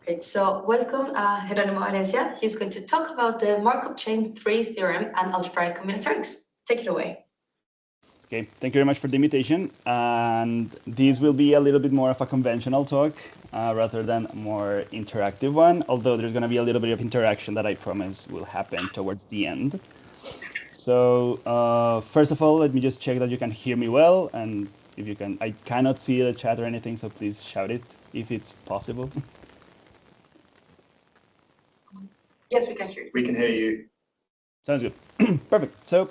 Great. So welcome, Jerónimo Valencia. He's going to talk about the Markov chain 3 theorem and algebraic combinatorics. Take it away. Okay, thank you very much for the invitation. And this will be a little bit more of a conventional talk rather than a more interactive one, although there's going to be a little bit of interaction that I promise will happen towards the end. So first of all, let me just check that you can hear me well. And if you can, I cannot see the chat or anything, so please shout it if it's possible. Yes, we can hear you. We can hear you. Sounds good. Perfect. So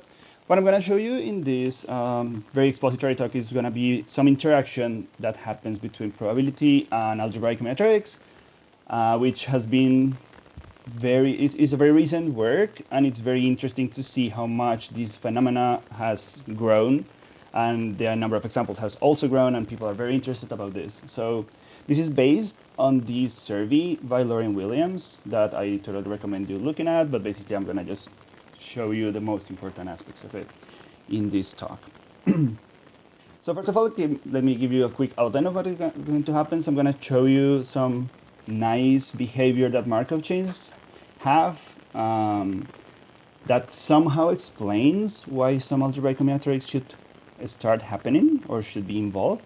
what I'm going to show you in this very expository talk is going to be some interaction that happens between probability and algebraic combinatorics, which has been it's a very recent work, and it's very interesting to see how much this phenomena has grown, and the number of examples has also grown, and people are very interested about this. So this is based on this survey by Lauren Williams that I totally recommend you looking at, but basically I'm going to just show you the most important aspects of it in this talk. So first of all, let me give you a quick outline of what is going to happen. So I'm going to show you some nice behavior that Markov chains have that somehow explains why some algebraic combinatorics should start happening or should be involved,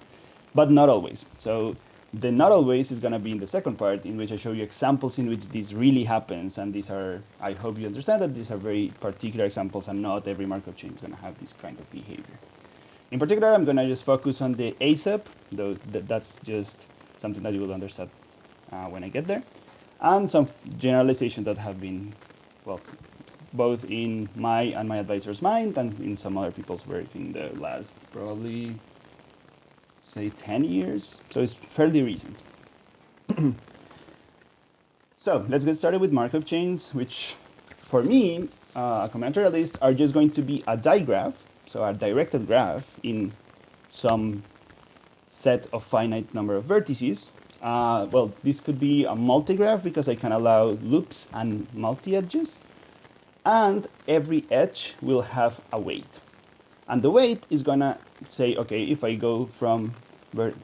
but not always. So the not always is going to be in the second part, in which I show you examples in which this really happens. And these are, I hope you understand that these are very particular examples, and not every Markov chain is going to have this kind of behavior. In particular, I'm going to just focus on the ASAP, though that's just something that you will understand when I get there, and some generalizations that have been, well, both in my and my advisor's mind and in some other people's work in the last probably, say, 10 years. So it's fairly recent. So let's get started with Markov chains, which for me, a combinatorialist, are just going to be a digraph, so a directed graph in some set of finite number of vertices. Well, this could be a multigraph because I can allow loops and multi-edges. And every edge will have a weight. And the weight is going to say, okay, if I go from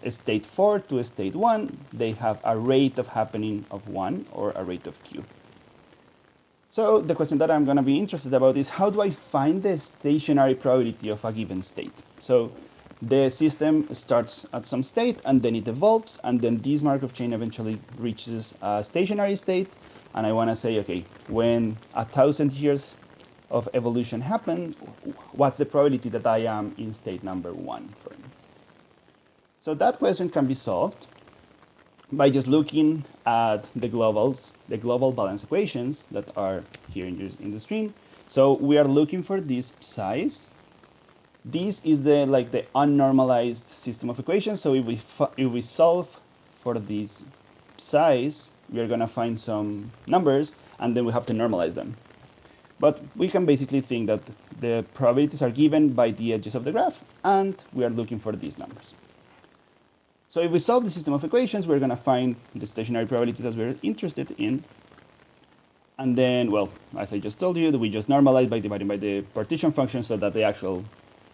state 4 to state 1, they have a rate of happening of 1 or a rate of q. So the question that I'm going to be interested about is, how do I find the stationary probability of a given state? So the system starts at some state, and then it evolves, and then this Markov chain eventually reaches a stationary state. And I want to say, okay, when 1,000 years of evolution happen, what's the probability that I am in state number 1, for instance? So that question can be solved by just looking at the global balance equations that are here in the screen. So we are looking for this size. This is the unnormalized system of equations. So if we solve for this size, we are going to find some numbers, and then we have to normalize them. But we can basically think that the probabilities are given by the edges of the graph, and we are looking for these numbers. So if we solve the system of equations, we're going to find the stationary probabilities that we're interested in. And then, well, as I just told you, we just normalize by dividing by the partition function so that the actual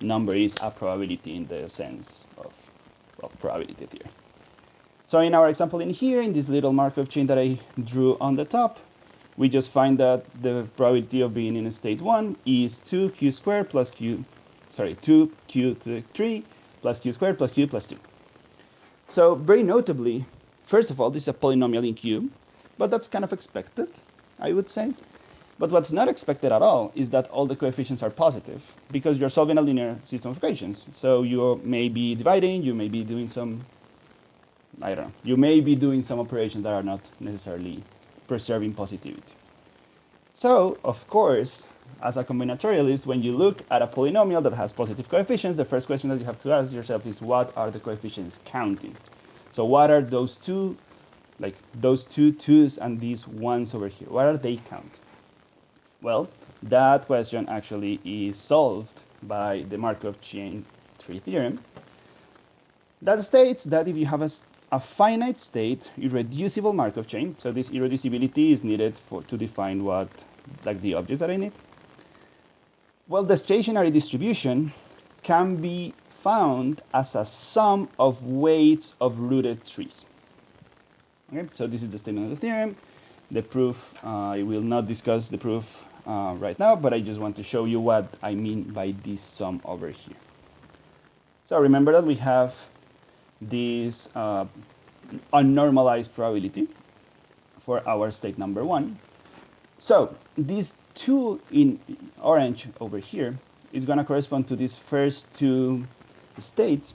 number is a probability in the sense of, well, probability theory. So in our example in here, in this little Markov chain that I drew on the top, we just find that the probability of being in state 1 is 2q squared plus q, sorry, 2q to the 3 plus q squared plus q plus 2. So very notably, first of all, this is a polynomial in q, but that's kind of expected, I would say. But what's not expected at all is that all the coefficients are positive, because you're solving a linear system of equations. So you may be dividing, you may be doing some, I don't know, you may be doing some operations that are not necessarily preserving positivity. So, of course, as a combinatorialist, when you look at a polynomial that has positive coefficients, the first question that you have to ask yourself is, what are the coefficients counting? So what are those two, like those two 2's and these 1's over here? What are they counting? Well, that question actually is solved by the Markov chain 3 theorem. That states that if you have a finite state irreducible Markov chain, so this irreducibility is needed to define what, like the objects that I need. Well, the stationary distribution can be found as a sum of weights of rooted trees. Okay, so this is the statement of the theorem. The proof, I will not discuss the proof right now, but I just want to show you what I mean by this sum over here. So remember that we have this unnormalized probability for our state number 1. So these 2 in orange over here is going to correspond to these first 2 states.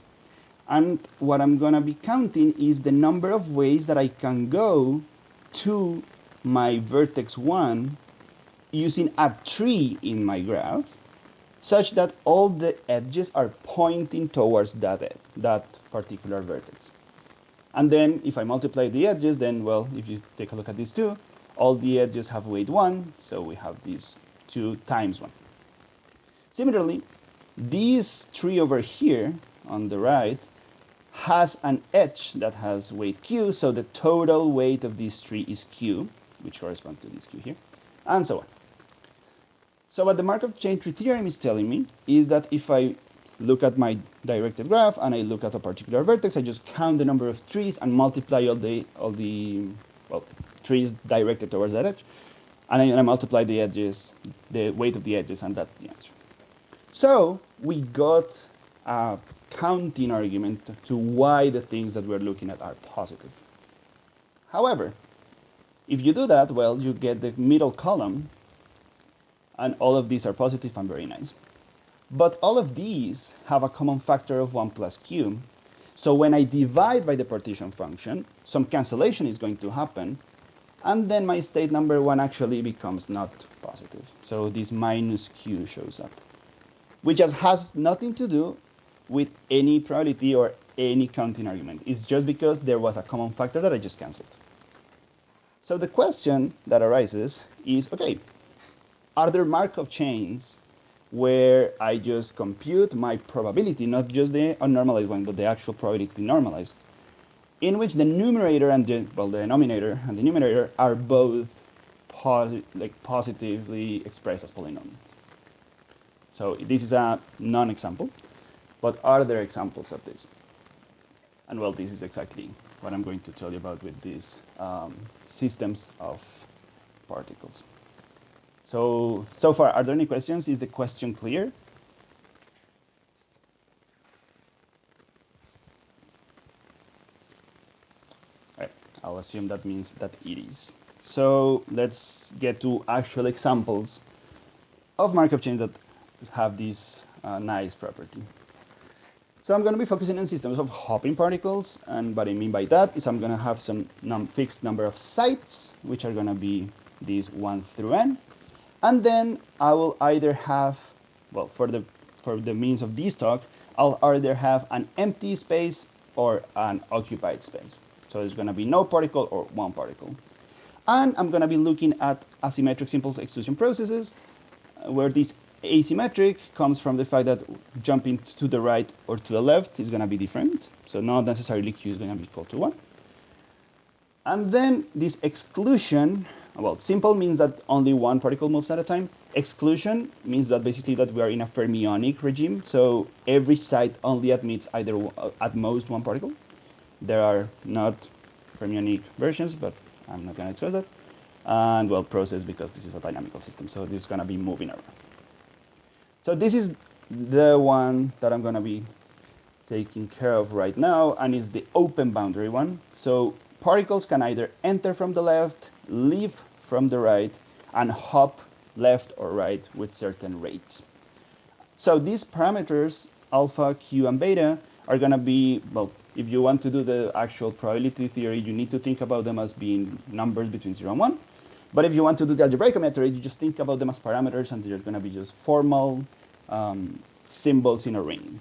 And what I'm going to be counting is the number of ways that I can go to my vertex 1 using a tree in my graph, such that all the edges are pointing towards that particular vertex. And then if I multiply the edges, then, well, if you take a look at these 2, all the edges have weight 1, so we have these 2 times 1. Similarly, this tree over here on the right has an edge that has weight q, so the total weight of this tree is q, which corresponds to this q here, and so on. So what the Markov chain tree theorem is telling me is that if I look at my directed graph and I look at a particular vertex, I just count the number of trees and multiply all the trees directed towards that edge, and I multiply the edges, the weight of the edges, and that's the answer. So we got a counting argument to why the things that we're looking at are positive. However, if you do that, well, you get the middle column, and all of these are positive and very nice. But all of these have a common factor of 1 plus q. So when I divide by the partition function, some cancellation is going to happen, and then my state number 1 actually becomes not positive. So this minus q shows up, which has nothing to do with any probability or any counting argument. It's just because there was a common factor that I just canceled. So the question that arises is, okay, are there Markov chains where I just compute my probability, not just the unnormalized one, but the actual probability normalized, in which the numerator and the denominator and the numerator are both positively expressed as polynomials? So this is a non-example, but are there examples of this? And well, this is exactly what I'm going to tell you about with these systems of particles. So far, are there any questions? Is the question clear? All right, I'll assume that means that it is. So let's get to actual examples of Markov chains that have this nice property. So I'm going to be focusing on systems of hopping particles, and what I mean by that is I'm going to have some fixed number of sites, which are going to be these 1 through n, and then I will either have, well, for the means of this talk, I'll either have an empty space or an occupied space. So there's going to be no particle or 1 particle. And I'm going to be looking at asymmetric simple exclusion processes, where this asymmetric comes from the fact that jumping to the right or to the left is going to be different. So not necessarily q is going to be equal to 1. And then this exclusion, well, simple means that only 1 particle moves at a time. Exclusion means that basically that we are in a fermionic regime. So every site only admits either at most 1 particle. There are not fermionic versions, but I'm not going to discuss that. And well, process, because this is a dynamical system, so this is going to be moving around. So this is the one that I'm going to be taking care of right now, and is the open boundary one. So particles can either enter from the left, leave from the right, and hop left or right with certain rates. So these parameters, alpha, q, and beta, are going to be, well, if you want to do the actual probability theory, you need to think about them as being numbers between 0 and 1. But if you want to do the algebraic combinatorics, you just think about them as parameters, and they're going to be just formal symbols in a ring.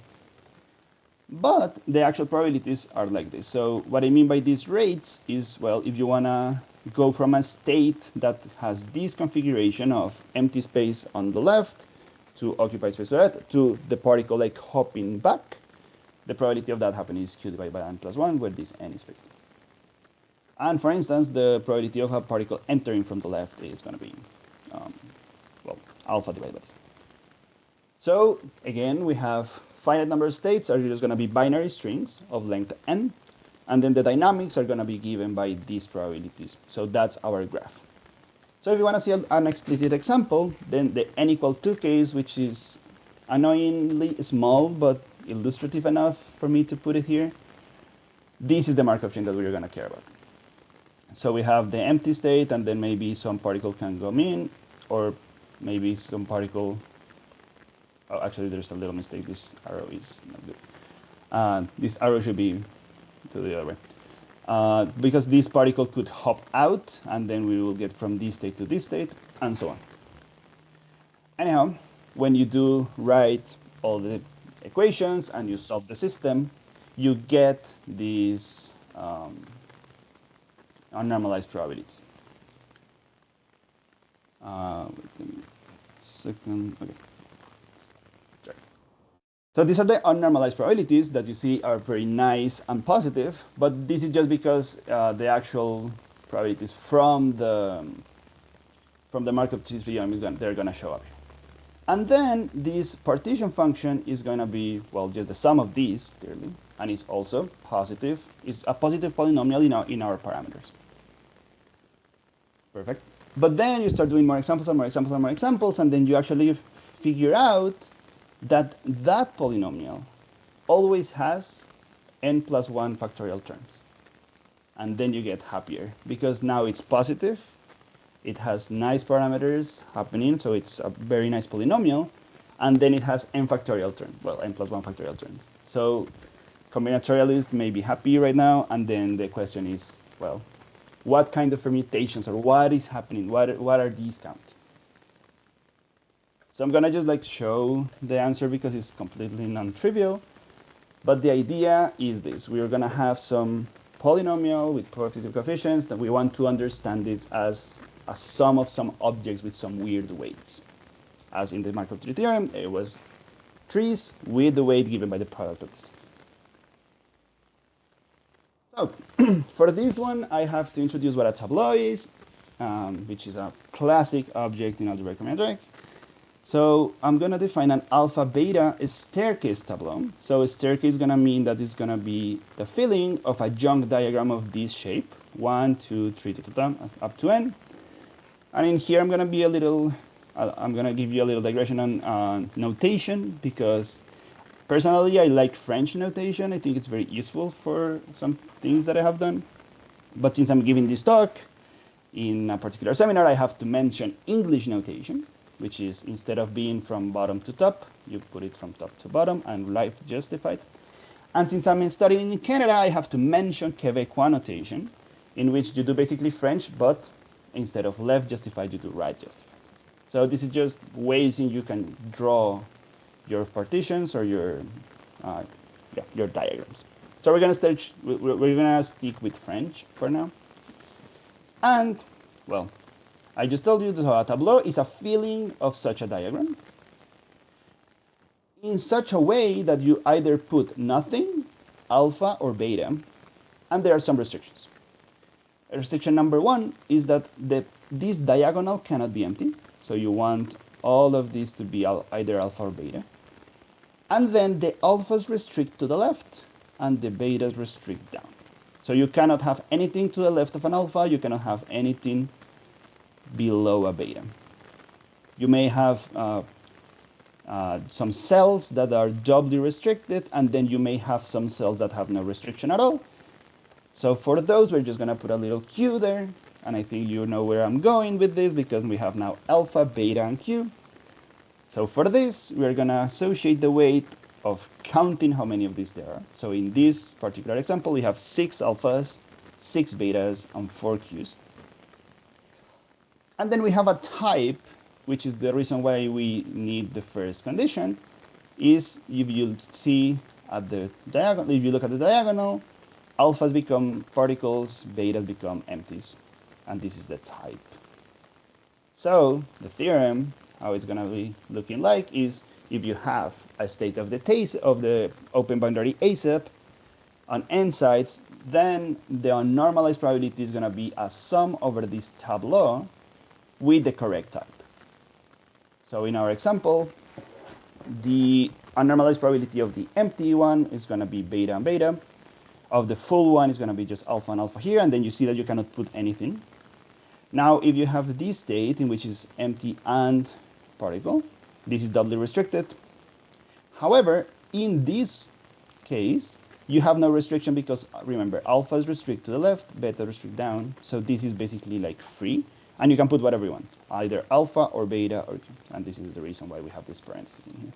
But the actual probabilities are like this. So what I mean by these rates is, well, if you want to go from a state that has this configuration of empty space on the left to occupied space to the right to the particle like hopping back, the probability of that happening is q divided by n plus 1, where this n is 50. And for instance, the probability of a particle entering from the left is going to be, well, alpha divided by this. So again, we have finite number of states are just going to be binary strings of length n. And then the dynamics are going to be given by these probabilities. So that's our graph. So if you want to see an explicit example, then the n equal 2 case, which is annoyingly small, but illustrative enough for me to put it here, this is the Markov chain that we're going to care about. So we have the empty state, and then maybe some particle can come in, or maybe some particle. Oh, actually, there's a little mistake. This arrow is not good. This arrow should be to the other way. Because this particle could hop out, and then we will get from this state to this state, and so on. Anyhow, when you do write all the equations and you solve the system, you get these unnormalized probabilities. Wait a second. Okay. Sorry. So these are the unnormalized probabilities that you see are very nice and positive, but this is just because the actual probabilities from the Markov theorem they're going to show up here. And then this partition function is going to be, well, just the sum of these, clearly, and it's also positive. It's a positive polynomial in our parameters. Perfect. But then you start doing more examples and more examples and more examples, and then you actually figure out that that polynomial always has n plus 1 factorial terms. And then you get happier, because now it's positive. It has nice parameters happening, so it's a very nice polynomial. And then it has n factorial terms, well, n plus 1 factorial terms. So combinatorialists may be happy right now, and then the question is, well, what kind of permutations, or what is happening? What are these counts? So I'm gonna just like show the answer because it's completely non-trivial. But the idea is this: we're gonna have some polynomial with positive coefficients that we want to understand it as a sum of some objects with some weird weights. As in the Markov tree theorem, it was trees with the weight given by the product of the. So for this one, I have to introduce what a tableau is, which is a classic object in algebraic combinatorics. So I'm going to define an alpha beta staircase tableau. So a staircase is going to mean that it's going to be the filling of a junk diagram of this shape, 1, 2, 3, up to n. And in here, I'm going to be I'm going to give you a little digression on notation, because personally, I like French notation. I think it's very useful for some things that I have done. But since I'm giving this talk in a particular seminar, I have to mention English notation, which is instead of being from bottom to top, you put it from top to bottom and life justified. And since I'm studying in Canada, I have to mention Quebecois notation, in which you do basically French, but instead of left justified, you do right justified. So this is just ways in you can draw your partitions or your diagrams. So we're gonna stick with French for now. And well, I just told you that a tableau is a filling of such a diagram in such a way that you either put nothing, alpha, or beta, and there are some restrictions. Restriction number 1 is that this diagonal cannot be empty, so you want all of these to be either alpha or beta. And then the alphas restrict to the left, and the betas restrict down. So you cannot have anything to the left of an alpha, you cannot have anything below a beta. You may have some cells that are doubly restricted, and then you may have some cells that have no restriction at all. So for those, we're just going to put a little q there, and I think you know where I'm going with this, because we have now alpha, beta, and q. So for this, we're going to associate the weight of counting how many of these there are. So in this particular example, we have 6 alphas, 6 betas, and 4 q's. And then we have a type, which is the reason why we need the first condition, is if you see at the diagonal, if you look at the diagonal, alphas become particles, betas become empties, and this is the type. So the theorem, how it's going to be looking like, is if you have a state of the open boundary A sub on n sides, then the unnormalized probability is going to be a sum over this tableau with the correct type. So in our example, the unnormalized probability of the empty one is going to be beta and beta, of the full one is going to be just alpha and alpha here, and then you see that you cannot put anything. Now, if you have this state in which is empty and particle, this is doubly restricted. However, in this case, you have no restriction because remember, alpha is restrict to the left, beta restrict down. So this is basically like free, and you can put whatever you want, either alpha or beta, and this is the reason why we have this parenthesis in here.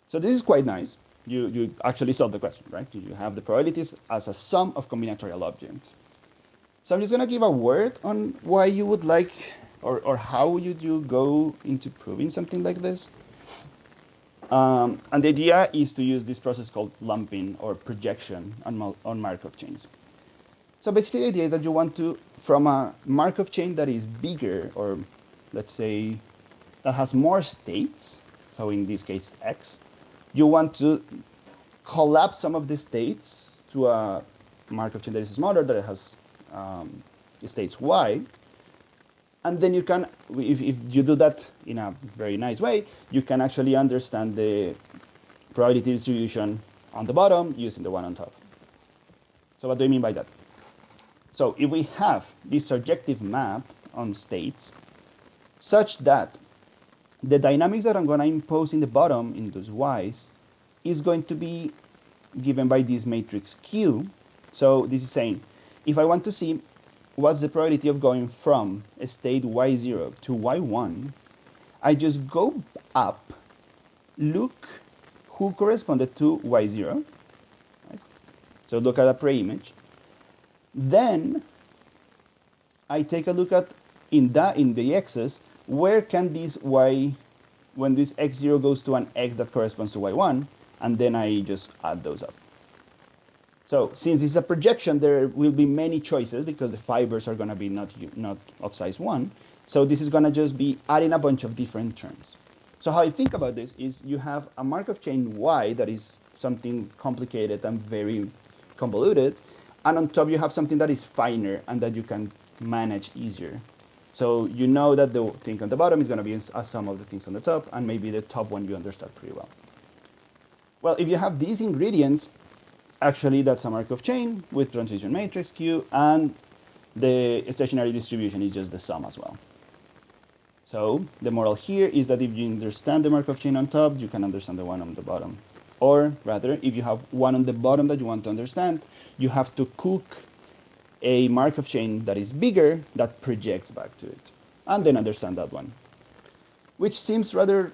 So this is quite nice. You actually solve the question, right? You have the probabilities as a sum of combinatorial objects. So I'm just going to give a word on why you would like, or how would you go into proving something like this. And the idea is to use this process called lumping or projection on Markov chains. So basically the idea is that you want to, from a Markov chain that is bigger, or let's say that has more states, so in this case X, you want to collapse some of the states to a Markov chain that is smaller, that it has states Y. And then you can, if you do that in a very nice way, you can actually understand the probability distribution on the bottom using the one on top. So what do I mean by that? So if we have this surjective map on states such that the dynamics that I'm going to impose in the bottom in those Y's is going to be given by this matrix Q. So this is saying, if I want to see what's the probability of going from a state Y0 to Y1, I just go up, look who corresponded to Y0, right? So look at a pre-image. Then I take a look at in the x's, where can this Y, when this X0 goes to an X that corresponds to Y1, and then I just add those up. So since it's a projection, there will be many choices because the fibers are going to be not of size 1. So this is going to just be adding a bunch of different terms. So how I think about this is you have a Markov chain Y that is something complicated and very convoluted. And on top you have something that is finer and that you can manage easier. So you know that the thing on the bottom is going to be a sum of the things on the top, and maybe the top one you understand pretty well. Well, if you have these ingredients, actually, that's a Markov chain with transition matrix Q, and the stationary distribution is just the sum as well. So the moral here is that if you understand the Markov chain on top, you can understand the one on the bottom. Or rather, if you have one on the bottom that you want to understand, you have to cook a Markov chain that is bigger that projects back to it, and then understand that one. Which seems rather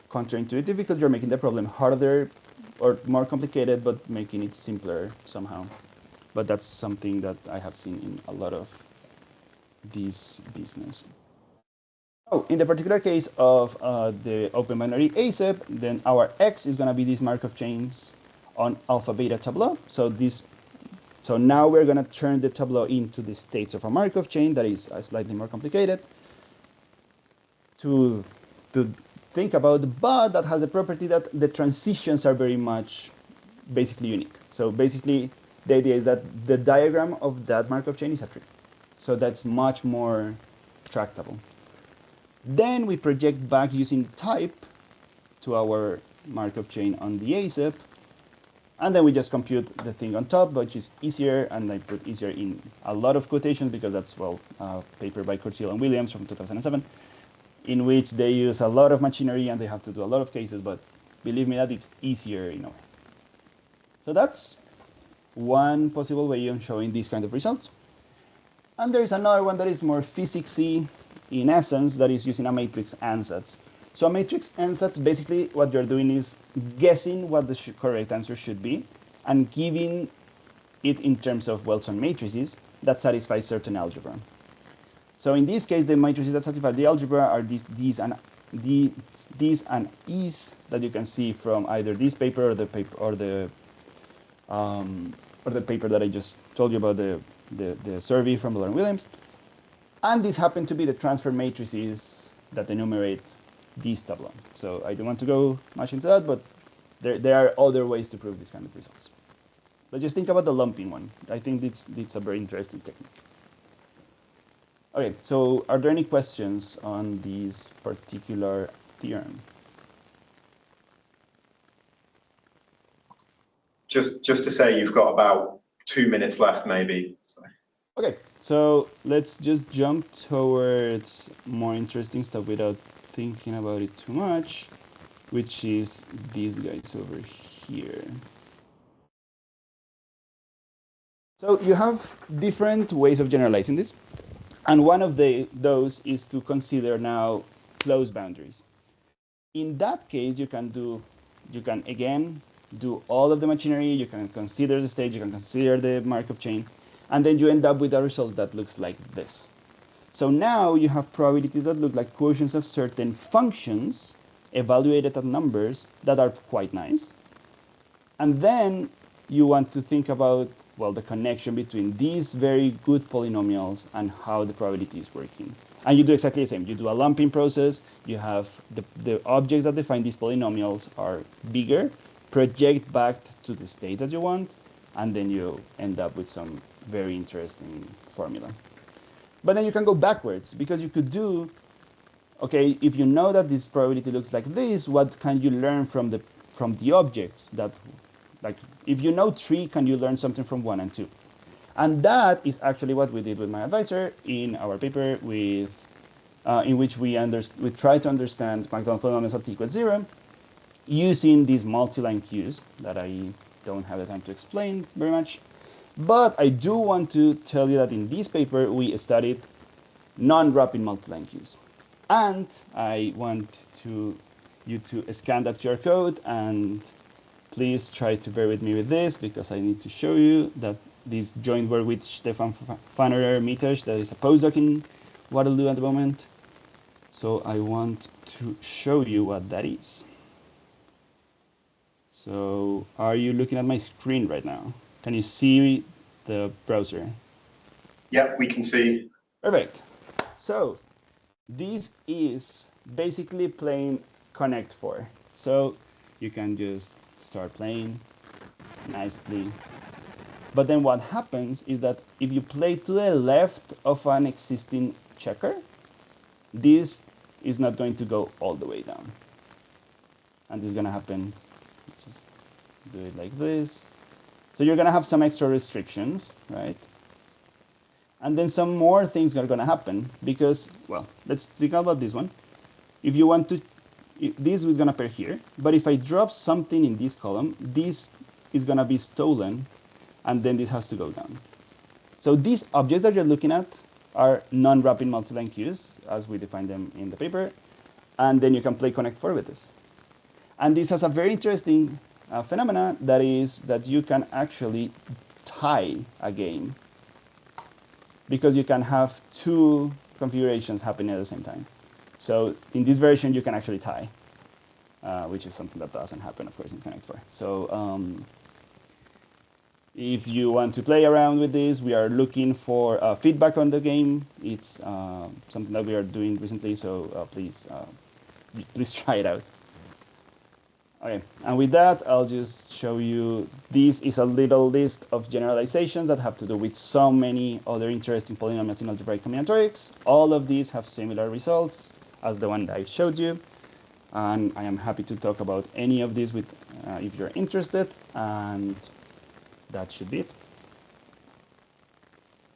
counterintuitive because you're making the problem harder or more complicated, but making it simpler somehow. But that's something that I have seen in a lot of this business. Oh, in the particular case of the open binary ASEP, then our X is going to be these Markov chains on alpha beta tableau. So now we're going to turn the tableau into the states of a Markov chain that is slightly more complicated to think about, but that has the property that the transitions are very much basically unique. So basically, the idea is that the diagram of that Markov chain is a tree. So that's much more tractable. Then we project back using type to our Markov chain on the ASEP. And then we just compute the thing on top, which is easier. And I put easier in a lot of quotations because that's, well, a paper by Kurzweil and Williams from 2007, in which they use a lot of machinery and they have to do a lot of cases. But believe me that it's easier in a way. So that's one possible way of showing these kind of results. And there is another one that is more physicsy in essence, that is using a matrix ansatz. So a matrix ansatz, basically what you're doing is guessing what the correct answer should be and giving it in terms of Wilson matrices that satisfy certain algebra. So in this case, the matrices that satisfy the algebra are these and E's that you can see from either this paper or the paper that I just told you about, the survey from Miller and Williams. And these happen to be the transfer matrices that enumerate this tableau. So I don't want to go much into that, but there are other ways to prove this kind of results. But just think about the lumping one. I think it's a very interesting technique. Okay, so are there any questions on this particular theorem? just to say you've got about 2 minutes left, maybe. So. Okay, so let's just jump towards more interesting stuff without thinking about it too much, which is these guys over here. So you have different ways of generalizing this, and one of those is to consider now closed boundaries. In that case, you can again do all of the machinery, you can consider the state, you can consider the Markov chain, and then you end up with a result that looks like this. So now you have probabilities that look like quotients of certain functions evaluated at numbers that are quite nice. And then you want to think about, well, the connection between these very good polynomials and how the probability is working. And you do exactly the same. You do a lumping process. You have the objects that define these polynomials are bigger, project back to the state that you want, and then you end up with some very interesting formula. But then you can go backwards, because you could do, okay, if you know that this probability looks like this, what can you learn from the objects that, like, if you know 3, can you learn something from 1 and 2? And that is actually what we did with my advisor in our paper in which we try to understand McDonald polynomials at t equals 0 using these multi-line queues that I don't have the time to explain very much. But I do want to tell you that in this paper, we studied non-wrapping multi-line queues. And I want you to scan that QR code, and please try to bear with me with this, because I need to show you that this joint work with Stefan Fannerer-Mittag, that is a postdoc in Waterloo at the moment. So I want to show you what that is. So are you looking at my screen right now? Can you see the browser? Yep, we can see. Perfect. So this is basically playing Connect 4. So you can just start playing nicely. But then what happens is that if you play to the left of an existing checker, this is not going to go all the way down. And this is going to happen, just do it like this. So you're going to have some extra restrictions, right? And then some more things are going to happen because, well, let's think about this one. If you want to, this is going to appear here. But if I drop something in this column, this is going to be stolen, and then this has to go down. So these objects that you're looking at are non-wrapping multi-line queues, as we define them in the paper. And then you can play Connect 4 with this. And this has a very interesting phenomena, that is that you can actually tie a game, because you can have 2 configurations happening at the same time. So in this version, you can actually tie, which is something that doesn't happen, of course, in Connect 4. So if you want to play around with this, we are looking for feedback on the game. It's something that we are doing recently, so please try it out. Okay, and with that, I'll just show you, this is a little list of generalizations that have to do with so many other interesting polynomials in algebraic combinatorics. All of these have similar results as the one that I showed you. And I am happy to talk about any of these with, if you're interested. And that should be it.